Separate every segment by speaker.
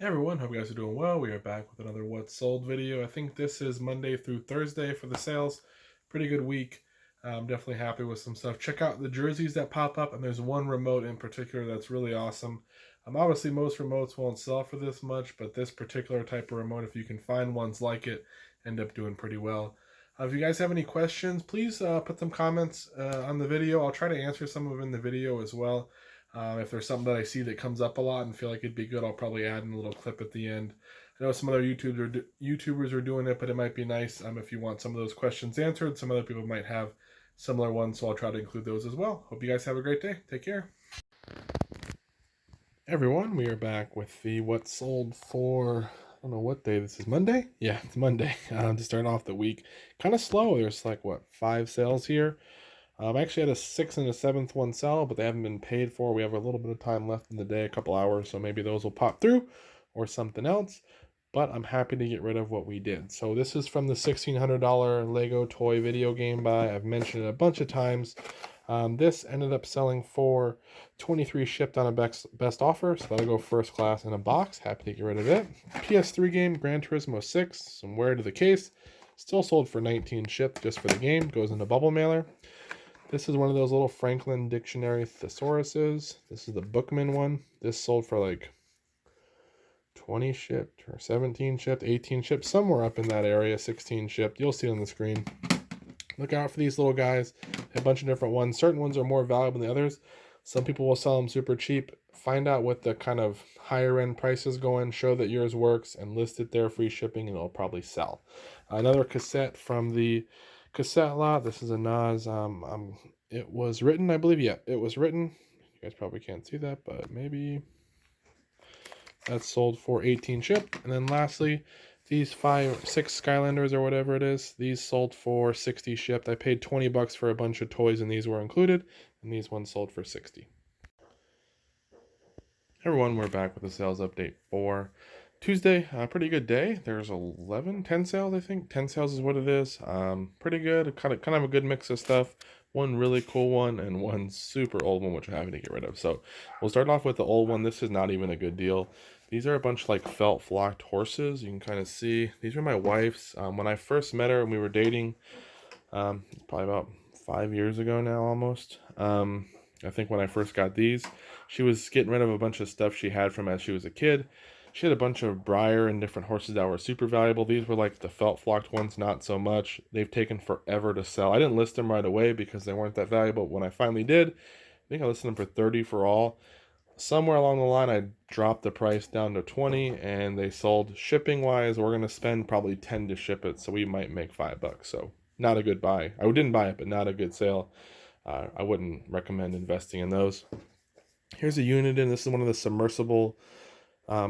Speaker 1: Hey everyone, hope you guys are doing well. We are back with another What Sold video. I think this is Monday through Thursday for the sales. Pretty good week. I'm definitely happy with some stuff. Check out the jerseys that pop up, and there's one remote in particular that's really awesome. Obviously, most remotes won't sell for this much, but this particular type of remote, if you can find ones like it, end up doing pretty well. If you guys have any questions, please put some comments on the video. I'll try to answer some of them in the video as well. If there's something that I see that comes up a lot and feel like it'd be good, I'll probably add in a little clip at the end. I know some other YouTubers are doing it, but it might be nice if you want some of those questions answered. Some other people might have similar ones, so I'll try to include those as well. Hope you guys have a great day. Take care. Everyone, we are back with the what sold for, I don't know what day this is, Monday? Yeah, it's Monday. To start off the week. Kind of slow. There's like, 5 sales here. I actually had a 6th and a 7th one sell, but they haven't been paid for. We have a little bit of time left in the day, a couple hours, so maybe those will pop through or something else. But I'm happy to get rid of what we did. So this is from the $1,600 Lego toy video game buy. I've mentioned it a bunch of times. This ended up selling for 23 shipped on a best offer, so that'll go first class in a box. Happy to get rid of it. PS3 game, Gran Turismo 6, some wear to the case. Still sold for 19 shipped just for the game. Goes in a bubble mailer. This is one of those little Franklin Dictionary thesauruses. This is the Bookman one. This sold for like 20 shipped or 17 shipped, 18 shipped, somewhere up in that area, 16 shipped. You'll see it on the screen. Look out for these little guys. A bunch of different ones. Certain ones are more valuable than the others. Some people will sell them super cheap. Find out what the kind of higher end prices going. Show that yours works and list it there, free shipping, and it'll probably sell. Another cassette from the cassette lot. This is a Nas. It was written, I believe. Yeah, it was written. You guys probably can't see that, but maybe. That's sold for 18 shipped. And then lastly, these 6 Skylanders or whatever it is, these sold for 60 shipped. I paid 20 bucks for a bunch of toys and these were included, and these ones sold for 60. Everyone, we're back with a sales update for Tuesday. Pretty good day. There's 10 sales, I think. 10 sales is what it is. Pretty good. Kind of a good mix of stuff. One really cool one and one super old one, which I'm having to get rid of. So we'll start off with the old one. This is not even a good deal. These are a bunch of like felt flocked horses. You can kind of see. These are my wife's. When I first met her and we were dating, probably about 5 years ago now almost. I think when I first got these, she was getting rid of a bunch of stuff she had from as she was a kid. She had a bunch of Briar and different horses that were super valuable. These were like the felt flocked ones, not so much. They've taken forever to sell. I didn't list them right away because they weren't that valuable. When I finally did, I think I listed them for 30 for all. Somewhere along the line, I dropped the price down to 20 and they sold. Shipping wise, we're going to spend probably 10 to ship it, so we might make $5. So not a good buy. I didn't buy it, but not a good sale. I wouldn't recommend investing in those. Here's a Uniden. This is one of the submersible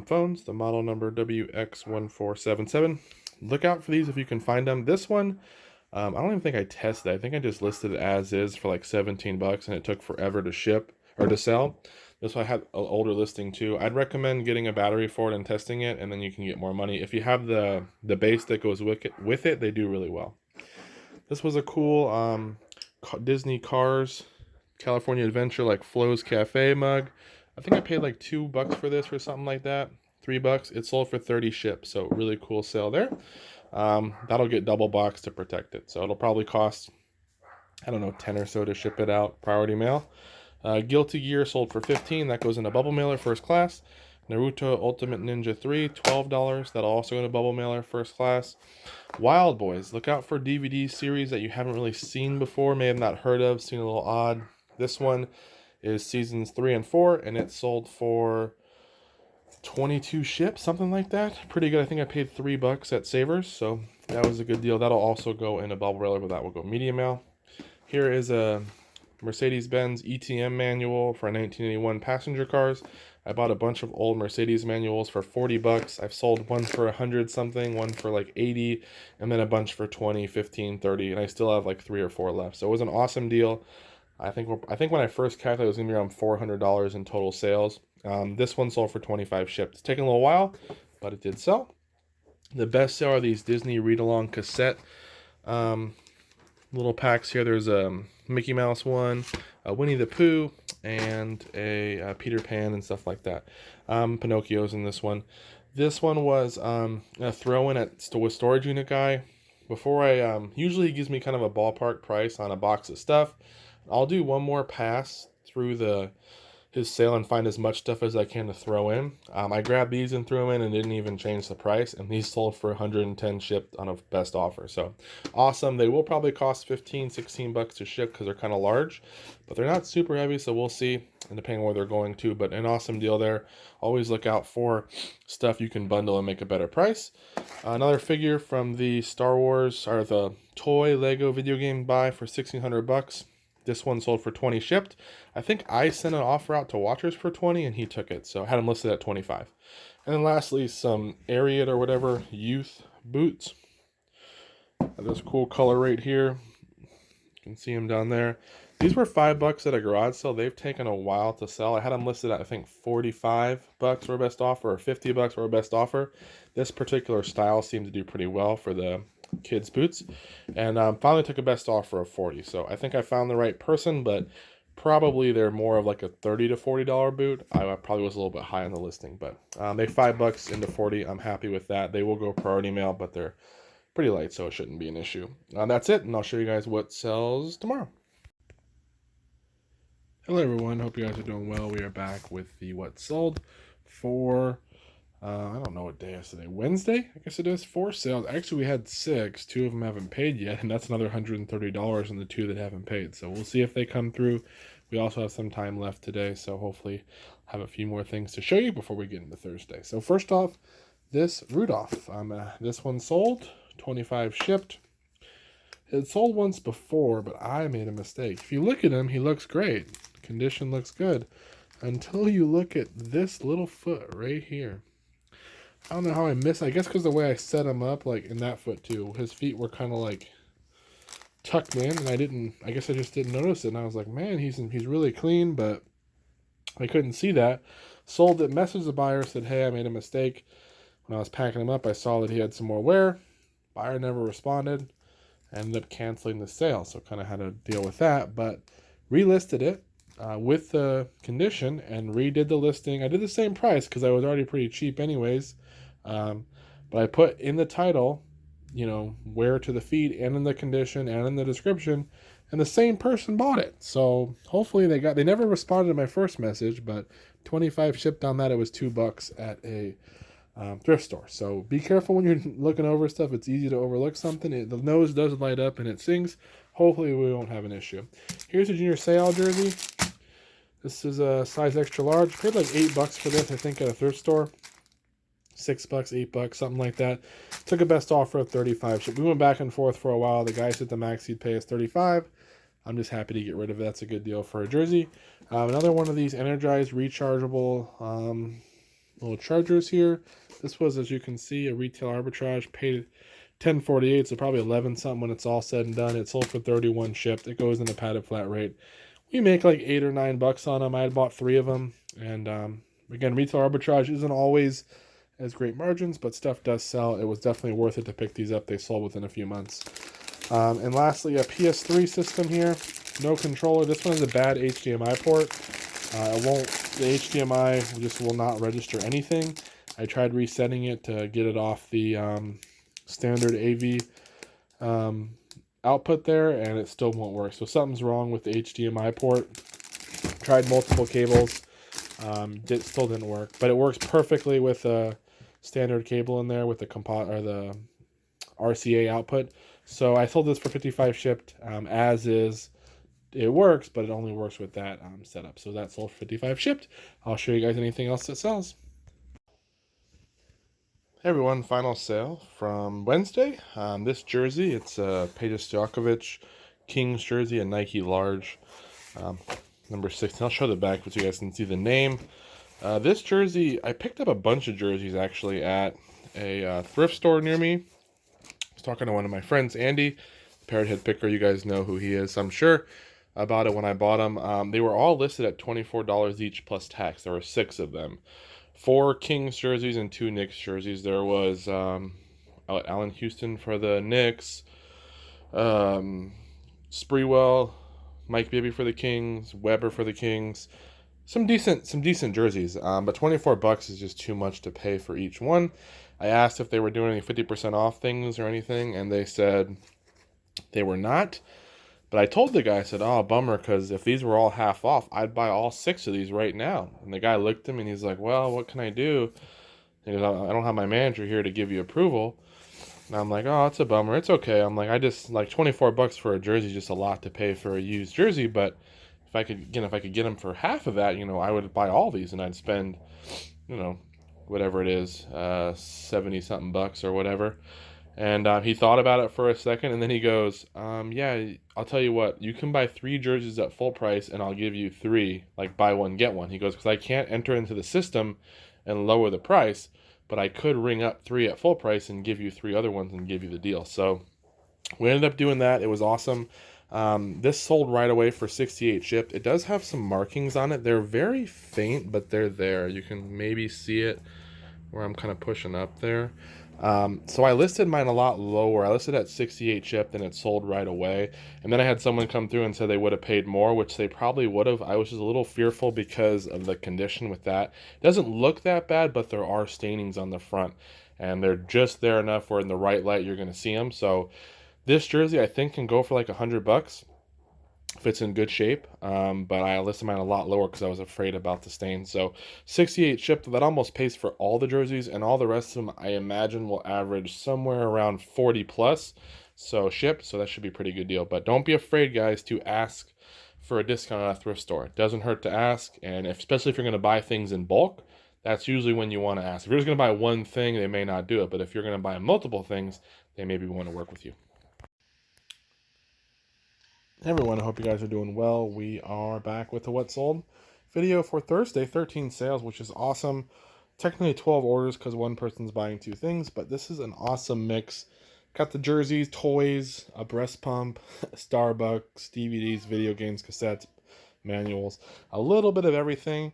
Speaker 1: phones, the model number WX1477. Look out for these if you can find them. This one, I don't even think I tested it. I think I just listed it as is for like 17 bucks and it took forever to ship or to sell. This one I had an older listing too. I'd recommend getting a battery for it and testing it, and then you can get more money. If you have the base that goes with it, they do really well. This was a cool Disney Cars California Adventure like Flo's Cafe mug. I think I paid like $2 for this or something like that. $3. It sold for 30 ships, so really cool sale there. That'll get double box to protect it, so it'll probably cost, I don't know, 10 or so to ship it out, priority mail. Guilty Gear sold for 15. That goes in a bubble mailer, first class. Naruto Ultimate Ninja 3, $12. That'll also go in a bubble mailer, first class. Wild Boys, look out for DVD series that you haven't really seen before, may have not heard of, seen a little odd. This one is seasons 3 and 4, and it sold for 22 ships, something like that. Pretty good. I think I paid $3 at Savers, so that was a good deal. That'll also go in a bubble mailer, but that will go medium mail. Here is a Mercedes-Benz ETM manual for 1981 passenger cars. I bought a bunch of old Mercedes manuals for $40. I've sold one for 100 something, one for like 80, and then a bunch for 20, 15, 30, and I still have like 3 or 4 left. So it was an awesome deal. I think when I first calculated, it was gonna be around $400 in total sales. This one sold for 25 shipped. It's taken a little while, but it did sell. The best seller are these Disney read-along cassette little packs here. There's a Mickey Mouse one, a Winnie the Pooh, and a Peter Pan and stuff like that. Pinocchio's in this one. This one was a throw-in with storage unit guy. Before usually he gives me kind of a ballpark price on a box of stuff. I'll do one more pass through his sale and find as much stuff as I can to throw in. I grabbed these and threw them in and didn't even change the price, and these sold for 110 shipped on a best offer. So awesome. They will probably cost 15, 16 bucks to ship because they're kind of large, but they're not super heavy, so we'll see, and depending on where they're going to. But an awesome deal there. Always look out for stuff you can bundle and make a better price. Another figure from the Star Wars, or the toy Lego video game buy for 1,600 bucks. This one sold for 20 shipped. I think I sent an offer out to Watchers for 20 and he took it. So I had him listed at 25. And then lastly, some Ariat or whatever youth boots. This cool color right here. You can see them down there. These were $5 at a garage sale. They've taken a while to sell. I had them listed at, I think, 45 bucks for best offer, or 50 bucks for best offer. This particular style seemed to do pretty well for the kids boots, and finally took a best offer of 40. So I think I found the right person, but probably they're more of like a $30 to $40 boot. I probably was a little bit high on the listing, but they $5 into 40. I'm happy with that. They will go priority mail, but they're pretty light, so it shouldn't be an issue. That's it, and I'll show you guys what sells tomorrow. Hello everyone, hope you guys are doing well. We are back with the what sold for I don't know what day is today. Wednesday, I guess it is. 4 sales. Actually, we had 6. 2 of them haven't paid yet, and that's another $130 on the 2 that haven't paid. So we'll see if they come through. We also have some time left today, so hopefully have a few more things to show you before we get into Thursday. So first off, this Rudolph. This one sold, 25 shipped. It sold once before, but I made a mistake. If you look at him, he looks great. Condition looks good. Until you look at this little foot right here. I don't know how I missed. I guess because the way I set him up, like in that foot too, his feet were kind of like tucked in, and I guess I just didn't notice it. And I was like, man, he's really clean, but I couldn't see that. Sold it, messaged the buyer, said, hey, I made a mistake. When I was packing him up, I saw that he had some more wear. Buyer never responded. I ended up canceling the sale, so kind of had to deal with that, but relisted it with the condition and redid the listing. I did the same price because I was already pretty cheap anyways. But I put in the title, wear to the feet, and in the condition and in the description, and the same person bought it. So hopefully they never responded to my first message, but 25 shipped on that. It was $2 at a thrift store. So be careful when you're looking over stuff. It's easy to overlook something. The nose does light up and it sings. Hopefully we won't have an issue. Here's a junior sale jersey. This is a size extra large. Paid like $8 for this, I think, at a thrift store. $6, $8, something like that. Took a best offer of 35. We went back and forth for a while. The guy said the max he'd pay us 35. I'm just happy to get rid of it. That's a good deal for a jersey. Another one of these energized rechargeable little chargers here. This was, as you can see, a retail arbitrage. Paid $10.48, so probably 11 something when it's all said and done. It sold for 31 shipped. It goes in the padded flat rate. We make like $8 or $9 on them. I had bought 3 of them, and again, retail arbitrage isn't always as great margins, but stuff does sell. It was definitely worth it to pick these up. They sold within a few months. And lastly, a PS3 system here. No controller. This one has a bad HDMI port. The HDMI just will not register anything. I tried resetting it to get it off the standard AV output there, and it still won't work. So something's wrong with the HDMI port. Tried multiple cables. Still didn't work, but it works perfectly with a standard cable in there with the the RCA output. So I sold this for 55 shipped. As is, it works, but it only works with that setup. So that sold for 55 shipped. I'll show you guys anything else that sells. Hey everyone, final sale from Wednesday. This jersey, it's a Peja Stojakovic Kings jersey, a Nike large, number 16. I'll show the back so you guys can see the name. This jersey, I picked up a bunch of jerseys actually at a thrift store near me. I was talking to one of my friends, Andy, Parrot Head Picker. You guys know who he is, I'm sure, about it when I bought them. They were all listed at $24 each plus tax. There were 6 of them. 4 Kings jerseys and 2 Knicks jerseys. There was Allen Houston for the Knicks, Sprewell, Mike Bibby for the Kings, Weber for the Kings. Some decent jerseys, but 24 bucks is just too much to pay for each one. I asked if they were doing any 50% off things or anything, and they said they were not. But I told the guy, I said, oh, bummer, because if these were all half off, I'd buy all 6 of these right now. And the guy looked at me and he's like, well, what can I do? He goes, I don't have my manager here to give you approval. And I'm like, oh, that's a bummer. It's okay. I'm like, I just, like, 24 bucks for a jersey is just a lot to pay for a used jersey. But if I could get them for half of that, I would buy all these and I'd spend, you know, whatever it is, 70 something bucks or whatever. And he thought about it for a second, and then he goes, yeah, I'll tell you what, you can buy 3 jerseys at full price, and I'll give you 3, like buy one, get one. He goes, because I can't enter into the system and lower the price, but I could ring up 3 at full price and give you 3 other ones and give you the deal. So we ended up doing that. It was awesome. This sold right away for 68 shipped. It does have some markings on it. They're very faint, but they're there. You can maybe see it where I'm kind of pushing up there. So I listed mine a lot lower. I listed at 68 shipped and it sold right away. And then I had someone come through and said they would have paid more, which they probably would have. I was just a little fearful because of the condition with that. It doesn't look that bad, but there are stainings on the front. And they're just there enough where in the right light you're going to see them. So this jersey I think can go for like $100 if it's in good shape, but I listed mine a lot lower because I was afraid about the stain. So 68 shipped, that almost pays for all the jerseys, and all the rest of them I imagine will average somewhere around 40 plus. So shipped, so that should be a pretty good deal. But don't be afraid, guys, to ask for a discount at a thrift store. It doesn't hurt to ask, and especially if you're going to buy things in bulk, that's usually when you want to ask. If you're just going to buy one thing, they may not do it, but if you're going to buy multiple things, they maybe want to work with you. Hey everyone, I hope you guys are doing well. We are back with the What Sold video for Thursday, 13 sales, which is awesome. Technically 12 orders because one person's buying 2 things, but this is an awesome mix. Got the jerseys, toys, a breast pump, Starbucks, DVDs, video games, cassettes, manuals, a little bit of everything,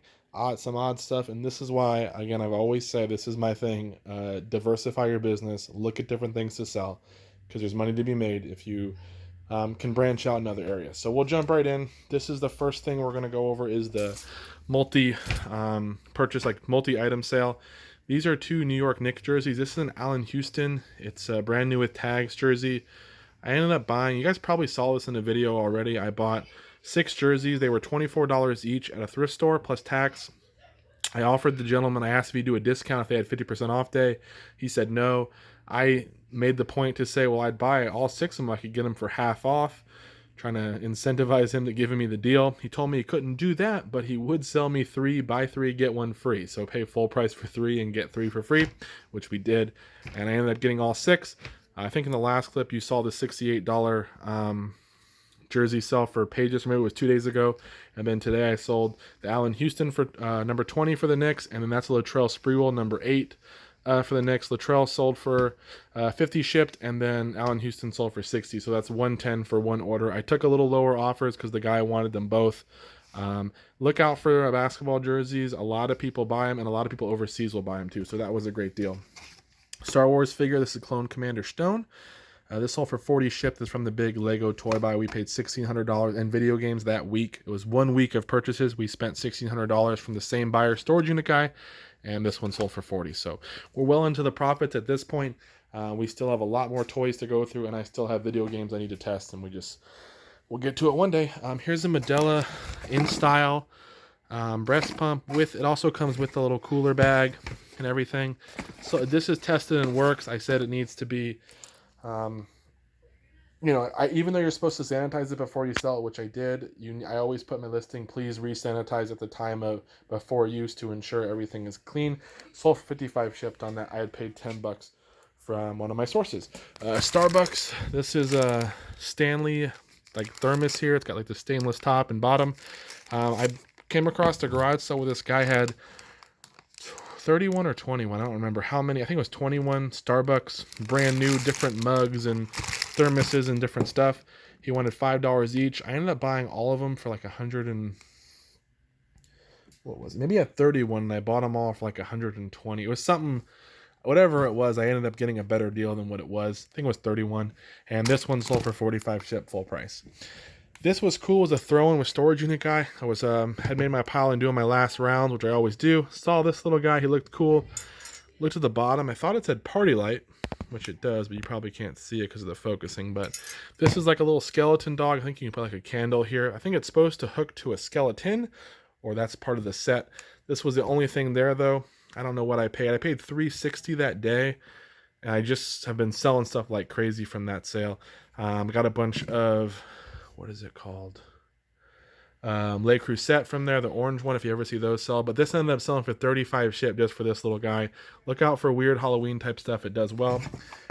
Speaker 1: some odd stuff, and this is why, again, I've always said this is my thing, diversify your business, look at different things to sell, because there's money to be made if you can branch out in other areas. So we'll jump right in. This is the first thing we're going to go over is the multi-purchase, like multi-item sale. These are 2 New York Knicks jerseys. This is an Allen Houston. It's a brand new with tags jersey. I ended up buying, you guys probably saw this in the video already, I bought 6 jerseys. They were $24 each at a thrift store plus tax. I offered the gentleman, I asked if he'd do a discount if they had 50% off day. He said no. I made the point to say, well, I'd buy all 6 of them. I could get them for half off, trying to incentivize him to giving me the deal. He told me he couldn't do that, but he would sell me 3, buy 3, get 1 free. So pay full price for 3 and get 3 for free, which we did. And I ended up getting all 6. I think in the last clip you saw the $68 jersey sell for Pages, maybe it was 2 days ago, and then today I sold the Allen Houston for number 20 for the Knicks, and then that's a Latrell Sprewell number 8 for the Knicks. Latrell sold for 50 shipped, and then Allen Houston sold for 60, so that's 110 for one order. I took a little lower offers because the guy wanted them both. Look out for basketball jerseys. A lot of people buy them, and a lot of people overseas will buy them too, so that was a great deal. Star Wars figure, this is Clone Commander Stone. This sold for 40 shipped. This is from the big Lego toy buy. We paid $1,600. And video games that week, it was 1 week of purchases. We spent $1,600 from the same buyer storage unit guy, and this one sold for 40. So we're well into the profits at this point. We still have a lot more toys to go through, and I still have video games I need to test, and we'll get to it one day. Here's the Medela in style breast pump with, it also comes with the little cooler bag and everything. So this is tested and works. I said it needs to be, even though you're supposed to sanitize it before you sell it, which I did, I always put in my listing, please re-sanitize at the time of before use to ensure everything is clean. Sold for 55 shipped on that. I had paid $10 from one of my sources. Starbucks, this is a Stanley like thermos here. It's got like the stainless top and bottom. I came across the garage sale where this guy had 31 or 21, I don't remember how many. I think it was 21 Starbucks, brand new, different mugs and thermoses and different stuff. He wanted $5 each. I ended up buying all of them for like 100 and what was it? Maybe at 31, and I bought them all for like 120. It was something, whatever it was, I ended up getting a better deal than what it was. I think it was 31, and this one sold for 45 shipped full price. This was cool as a throw-in with storage unit guy. I was had made my pile and doing my last rounds, which I always do. Saw this little guy, he looked cool. Looked at the bottom, I thought it said party light, which it does, but you probably can't see it because of the focusing. But this is like a little skeleton dog. I think you can put like a candle here. I think it's supposed to hook to a skeleton, or that's part of the set. This was the only thing there though. I don't know what I paid. I paid $360 that day, and I just have been selling stuff like crazy from that sale. Got a bunch of, what is it called? Le Creuset from there, the orange one, if you ever see those sell. But this ended up selling for 35 ship just for this little guy. Look out for weird Halloween type stuff. It does well.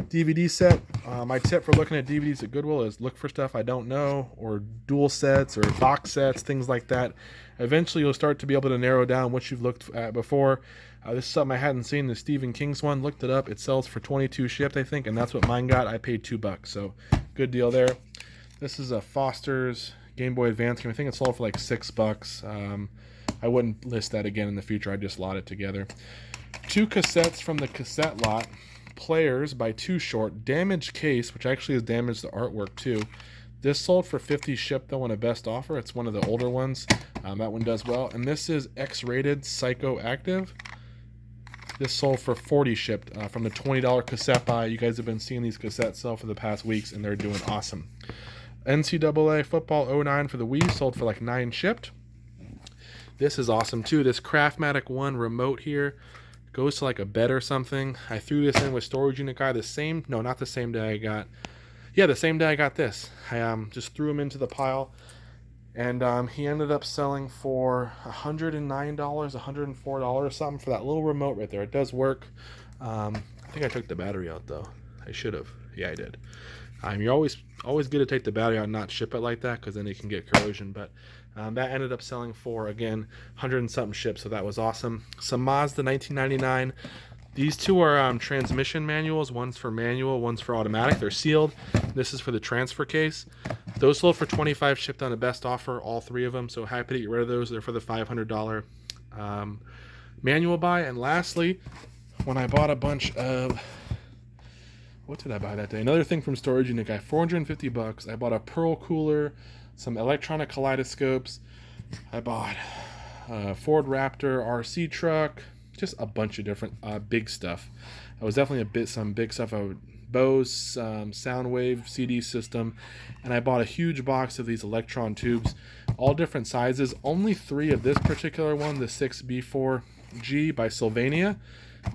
Speaker 1: DVD set. My tip for looking at DVDs at Goodwill is look for stuff I don't know, or dual sets or box sets, things like that. Eventually you'll start to be able to narrow down what you've looked at before. This is something I hadn't seen, the Stephen King's one. Looked it up. It sells for 22 shipped, I think, and that's what mine got. I paid $2, so good deal there. This is a Foster's Game Boy Advance game. I think it sold for like $6. I wouldn't list that again in the future. I just lot it together. 2 cassettes from the cassette lot. Players by Too Short. Damaged case, which actually has damaged the artwork too. This sold for $50 shipped though on a best offer. It's one of the older ones. That one does well. And this is X-rated Psychoactive. This sold for $40 shipped from the $20 cassette buy. You guys have been seeing these cassettes sell for the past weeks, and they're doing awesome. NCAA Football 09 for the Wii sold for like $9 shipped. This is awesome too. This Craftmatic 1 remote here goes to like a bed or something. I threw this in with storage unit guy the same day I got this. I just threw him into the pile, and he ended up selling for $109, $104 or something for that little remote right there. It does work. I think I took the battery out though. I should have. Yeah, I did. You're always good to take the battery out and not ship it like that, because then it can get corrosion. But that ended up selling for, again, 100 and something shipped, so that was awesome. Some Mazda 1999. These two are transmission manuals. One's for manual, one's for automatic. They're sealed. This is for the transfer case. Those sold for 25 shipped on a best offer, all 3 of them. So happy to get rid of those. They're for the $500 manual buy. And lastly, when I bought a bunch of, what did I buy that day? Another thing from storage unit guy, $450. I bought a Pearl cooler, some electronic kaleidoscopes. I bought a Ford Raptor RC truck, just a bunch of different big stuff. I was definitely some big stuff. Bose Soundwave CD system, and I bought a huge box of these electron tubes, all different sizes. Only 3 of this particular one, the 6B4G by Sylvania.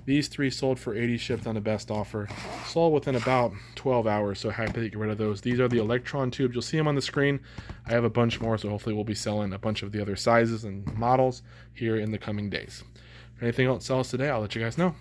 Speaker 1: These 3 sold for $80 shipped on the best offer. Sold within about 12 hours, so happy to get rid of those. These are the electron tubes. You'll see them on the screen. I have a bunch more, so hopefully we'll be selling a bunch of the other sizes and models here in the coming days. If anything else sells today, I'll let you guys know.